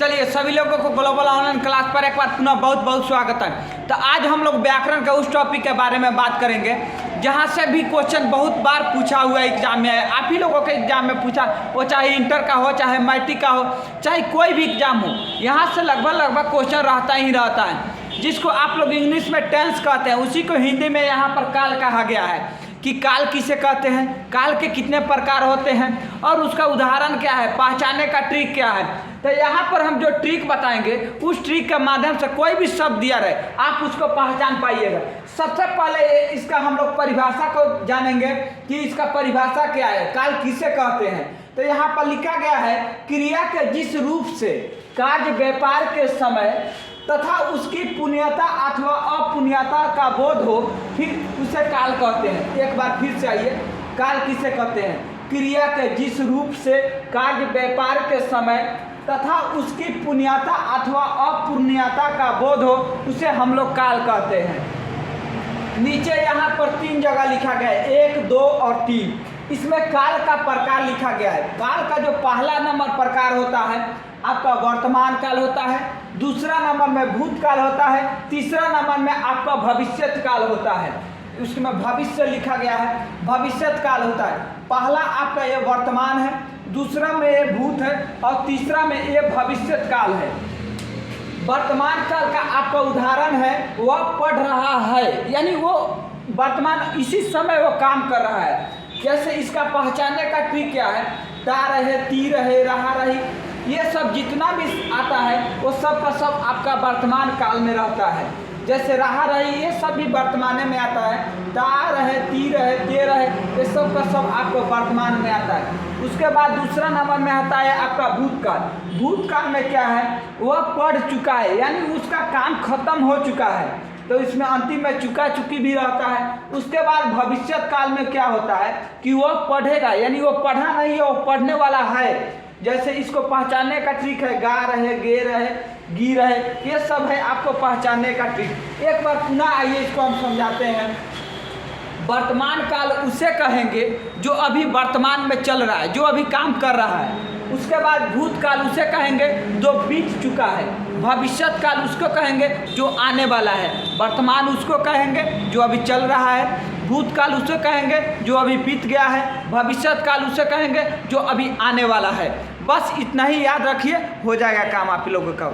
चलिए सभी लोगों को ग्लोबल ऑनलाइन क्लास पर एक बार पुनः बहुत बहुत स्वागत है। तो आज हम लोग व्याकरण के उस टॉपिक के बारे में बात करेंगे जहाँ से भी क्वेश्चन बहुत बार पूछा हुआ एग्जाम में है। आप ही लोगों के एग्जाम में पूछा, वो चाहे इंटर का हो, चाहे मैट्रिक का हो, चाहे कोई भी एग्जाम हो, यहाँ से लगभग क्वेश्चन रहता ही रहता है। जिसको आप लोग इंग्लिश में टेंस कहते हैं, उसी को हिंदी में यहाँ पर काल कहा गया है कि काल किसे कहते हैं, काल के कितने प्रकार होते हैं और उसका उदाहरण क्या है, पहचानने का ट्रिक क्या है। तो यहाँ पर हम जो ट्रिक बताएंगे उस ट्रिक के माध्यम से कोई भी शब्द दिया रहे आप उसको पहचान पाइएगा। सबसे पहले इसका हम लोग परिभाषा को जानेंगे कि इसका परिभाषा क्या है, काल किसे कहते हैं। तो यहाँ पर लिखा गया है, क्रिया के जिस रूप से कार्य व्यापार के समय तथा उसकी पुण्यता अथवा अपुण्यता का बोध हो, फिर उसे काल कहते हैं। एक बार फिर से आइए, काल किसे कहते हैं, क्रिया के जिस रूप से कार्य व्यापार के समय तथा उसकी पुण्यता अथवा अपुण्यता का बोध हो, उसे हम लोग काल कहते हैं। नीचे यहाँ पर 3 जगह लिखा गया है, 1, 2 और 3। इसमें काल का प्रकार लिखा गया है। काल का जो पहला नंबर प्रकार होता है आपका वर्तमान काल होता है, दूसरा नंबर में भूतकाल होता है, तीसरा नंबर में आपका भविष्यत काल होता है। उसमें भविष्य लिखा गया है, भविष्यत काल होता है। पहला आपका ये वर्तमान है, दूसरा में ये भूत है और तीसरा में ये भविष्यत काल है। वर्तमान काल का आपका उदाहरण है, वह पढ़ रहा है, यानी वो वर्तमान इसी समय वो काम कर रहा है। जैसे इसका पहचानने का ट्रिक क्या है, ता रहे, ती रहे, रहा रही, ये सब जितना भी आता है वो सब का सब आपका वर्तमान काल में रहता है। जैसे रहा रही, ये सब भी वर्तमान में आता है। ता रहे, ती रहे, ते रहे, ये सब का सब आपको वर्तमान में आता है। उसके बाद दूसरा नंबर में आता है आपका भूतकाल। भूतकाल में क्या है, वह पढ़ चुका है, यानी उसका काम खत्म हो चुका है, तो इसमें अंतिम में चुका चुकी भी रहता है। उसके बाद भविष्यत काल में क्या होता है कि वह पढ़ेगा, यानी वो पढ़ा नहीं है, वो पढ़ने वाला है। जैसे इसको पहचानने का ट्रिक है, गा रहे, गे रहे, गी रहे, ये सब है आपको पहचानने का ट्रिक। एक बार पुनः आइए इसको हम समझाते हैं। वर्तमान काल उसे कहेंगे जो अभी वर्तमान में चल रहा है, जो अभी काम कर रहा है। उसके बाद भूतकाल उसे कहेंगे जो बीत चुका है। भविष्यत काल उसको कहेंगे जो आने वाला है। वर्तमान उसको कहेंगे जो अभी चल रहा है। भूतकाल उसे कहेंगे जो अभी बीत गया है। भविष्यत काल उसे कहेंगे जो अभी आने वाला है। बस इतना ही याद रखिए, हो जाएगा काम आप लोगों का।